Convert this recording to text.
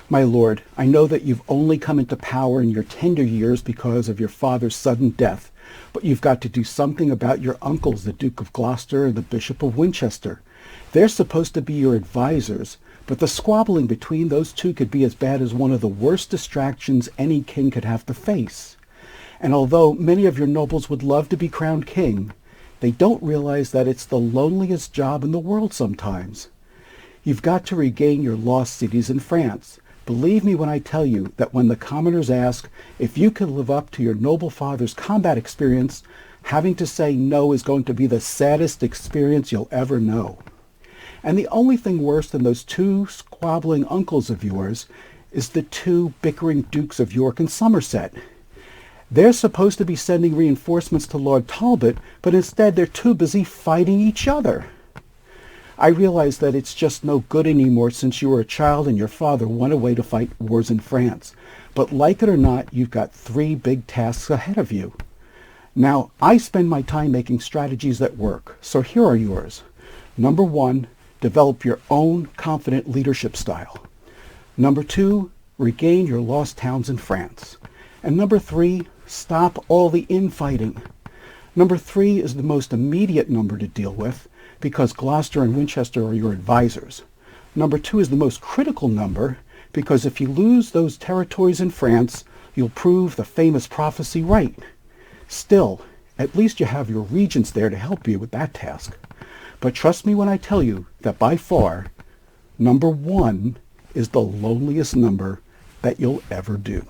My lord, I know that you've only come into power in your tender years because of your father's sudden death, but you've got to do something about your uncles, the Duke of Gloucester and the Bishop of Winchester. They're supposed to be your advisors, but the squabbling between those two could be as bad as one of the worst distractions any king could have to face. And although many of your nobles would love to be crowned king, they don't realize that it's the loneliest job in the world sometimes. You've got to regain your lost cities in France. Believe me when I tell you that when the commoners ask if you can live up to your noble father's combat experience, having to say no is going to be the saddest experience you'll ever know. And the only thing worse than those two squabbling uncles of yours is the two bickering Dukes of York and Somerset. They're supposed to be sending reinforcements to Lord Talbot, but instead they're too busy fighting each other. I realize that it's just no good anymore since you were a child and your father went away to fight wars in France. But like it or not, you've got three big tasks ahead of you. Now, I spend my time making strategies that work, so here are yours. Number 1, develop your own confident leadership style. Number 2, regain your lost towns in France. And number 3, stop all the infighting. Number 3 is the most immediate number to deal with, because Gloucester and Winchester are your advisors. Number 2 is the most critical number, because if you lose those territories in France, you'll prove the famous prophecy right. Still, at least you have your regents there to help you with that task. But trust me when I tell you that by far, number 1 is the loneliest number that you'll ever do.